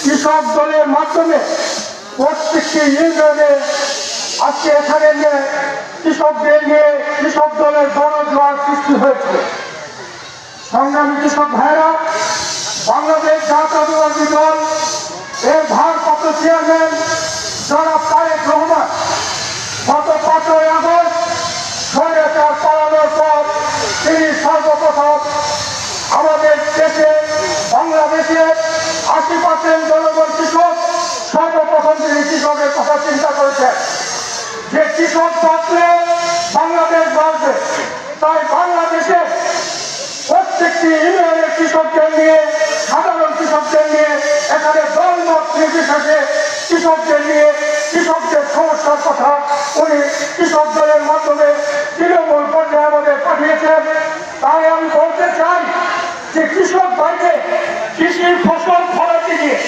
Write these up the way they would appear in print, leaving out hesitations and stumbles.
কৃষক দলের মাধ্যমে প্রত্যেকটি ইউনিয়নে আজকে এখানে নিয়ে কৃষকদের নিয়ে কৃষক দলের গণজোয়ার সৃষ্টি হয়েছে। সংগ্রামী কৃষক ভাইরা, বাংলাদেশ জাতীয়তাবাদী দল এর ভারপ্রাপ্ত চেয়ারম্যান জনাব তারেক রহমান গত 5ই আগস্ট স্বৈরাচার পালানোর পর তিনি সর্বপ্রথম আমাদের দেশে বাংলাদেশের 80% জনগণ কৃষক, সর্বপ্রথম তিনি কৃষকের কথা চিন্তা করেছেন যে কৃষক বাঁচলে বাংলাদেশ বাঁচবে। তাই বাংলাদেশে প্রত্যেকটি ইউনিয়নের কৃষকদের নিয়ে, সাধারণ কৃষকদের নিয়ে, এখানে দলমত নির্বিশেষে কৃষকদের নিয়ে কৃষকদের সমস্যার কথা উনি কৃষক দলের মাধ্যমে তৃণমূল পর্যায়ে আমাদের পাঠিয়েছেন। তাই আমি বলতে চাই যে কৃষক ভাইকে কৃষির ফসল ফলাতে গিয়ে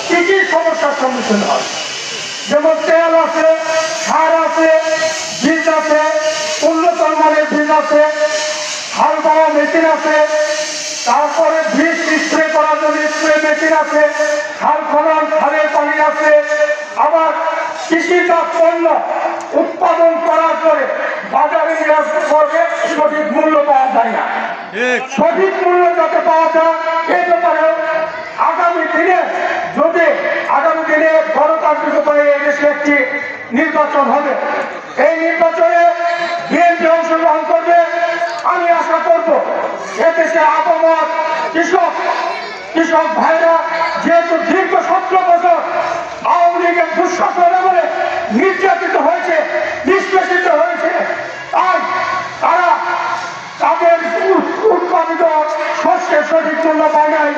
কি কি সমস্যার সম্মুখীন হয়, যেমন তেল আছে, সার আছে, বীজ আছে, উন্নত মানের বীজ আছে, হাল বাওয়া মেশিন আছে, তারপরে বীজ স্প্রে করার জন্য স্প্রে মেশিন আছে, খাল খনন খালের পানি আছে। আবার কৃষিজাত পণ্য উৎপাদন করার পরে বাজারে নিয়ে আসতে পারবে, সঠিক মূল্য পাওয়া যায় না। সঠিক মূল্য যাতে পাওয়া যায় এই ব্যাপারে আগামী দিনে গণতান্ত্রিক উপায়ে এদেশে একটি নির্বাচন হবে। এই নির্বাচনে বিএনপি অংশগ্রহণ করবে। আমি আশা করব এদেশে আপামর কৃষক ভাইরা যেহেতু দীর্ঘ 17 বছর আওয়ামী লীগের দুঃশাসন আমলে নির্যাতিত হয়েছে, নিষ্পেষিত হয়েছে, তাই তারা তাদের উৎপাদিত শস্যের সঠিক মূল্য পায় নাই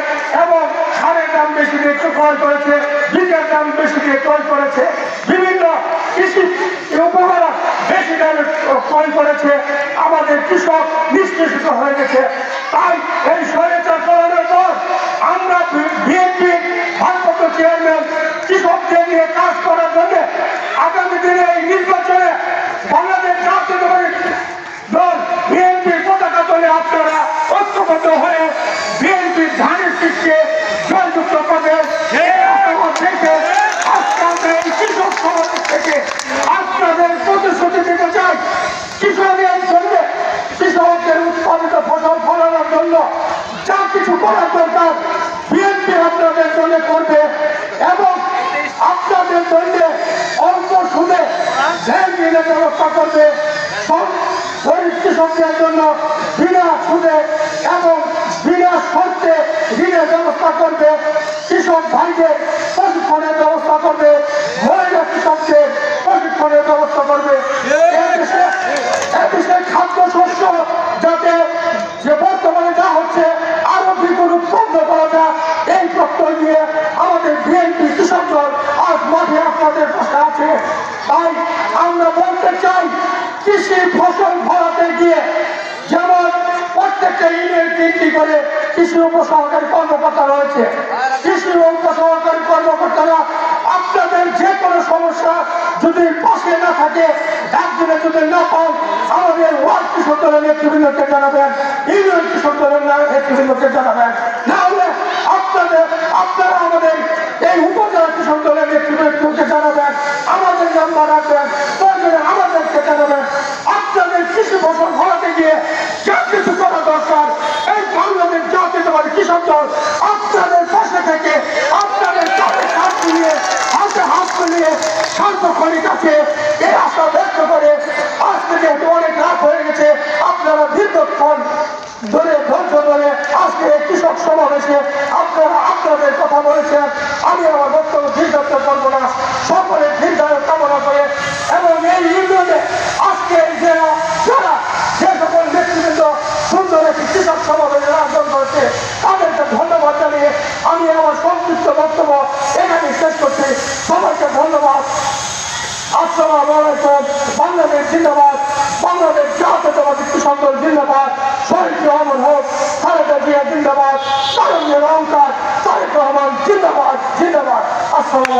এবং সারের দাম বেশি দিয়ে ক্রয় করেছে, বীজের দাম বেশি দিয়ে ক্রয় করেছে, বিভিন্ন কৃষি উপকরণ বেশি দামে ক্রয় করেছে। আমাদের কৃষক নিষ্পেষিত হয়ে গেছে। তাই এই স্বৈরাচার চালানোর পর আমরা বিএনপি ভারপ্রাপ্ত চেয়ারম্যান কৃষকদের নিয়ে কাজ করার জন্য আগামী দিনে এই নির্বাচনে বাংলাদেশ জাতীয়তাবাদী দল বিএনপির পতাকা তলে আপনারা ঐক্যবদ্ধ হয়ে বিএনপির ধানের শীষকে জয়যুক্ত করবে। কৃষক সমাবেশ থেকে আপনাদের প্রতিশ্রুতি দিতে চাই, কৃষকের জন্য, কৃষকদের উৎপাদিত ফসল ফলানোর জন্য যা কিছু করার দরকার বিএনপি আপনাদের জন্য করবে এবং আপনাদের জন্য অল্প সুদে ঋণের ব্যবস্থা করবে। গরিব কৃষকদের জন্য বিনা সুদে এবং বিনা শর্তে ঋণের ব্যবস্থা করবে। কৃষক ভাইদের প্রশিক্ষণের ব্যবস্থা করবে, মহিলা কৃষকদের প্রশিক্ষণের ব্যবস্থা করবে। এদেশে খাদ্যশস্য যাতে যে বর্তমানে যা হচ্ছে আরো দ্বিগুণ উৎপন্ন করা যায়, এই প্রত্যয় নিয়ে আমাদের বিএনপি কৃষক দল আজ মাঠে আপনাদের পাশে আছে। তাই আমরা বলতে চাই কৃষি ফসল ফলাতে গিয়ে যেমন প্রত্যেকটা ইউনিয়ন 3টি করে কৃষি উপসহকারী কর্মকর্তা রয়েছে, কৃষি উপসহকারী কর্মকর্তারা আপনাদের যে কোনো সমস্যা যদি পাশে না থাকে, একদিনে যদি না পান, আমাদের ওয়ার্ড কৃষক দলের নেতৃবৃন্দকে জানাবেন, ইউনিয়ন কৃষক দলের নেতৃবৃন্দকে জানাবেন। না হলে আপনারা আমাদের এই উপজেলা কৃষক দলের নেতৃবৃন্দকে জানাবেন, আমাদের নাম্বার রাখবেন, আমাদেরকে জানাবেন। আপনাদের কৃষি ফসল ফলাতে গিয়ে যা কিছু করা দরকার এই বাংলাদেশ জাতীয়তাবাদী কৃষক দল আপনাদের পাশে থেকে আপনাদের কাছে হাত মিলিয়ে সার্বক্ষণিক আছে এই আশা ব্যক্ত করে আজকে যেহেতু অনেক রাত হয়ে গেছে, আপনারা দীর্ঘক্ষণ ধরে ধৈর্য ধরে আজকে কৃষক সমাবেশে আপনারা আপনাদের কথা বলেছেন। আমি আমার বক্তব্য দীর্ঘায়িত করবো না, সকলের দীর্ঘায়ু কামনা করে এবং এই ইউনিয়নে আজকে যারা যে সকল নেতৃবৃন্দ সুন্দর একটি কৃষক সমাবেশের আয়োজন করেছে তাদেরকে ধন্যবাদ জানিয়ে আমি আমার সংক্ষিপ্ত বক্তব্য এখানে শেষ করছি। সবাইকে ধন্যবাদ। আসসালামু আলাইকুম। বাংলাদেশ জিন্দাবাদ, বাংলাদেশ জাতীয়তাবাদী কৃষক দল জিন্দাবাদ, শহীদ রহমান হোক, খালেদা জিয়া জিন্দাবাদ, তারুণ্যের অহংকার তারেক রহমান জিন্দাবাদ, জিন্দাবাদ। আসসালামু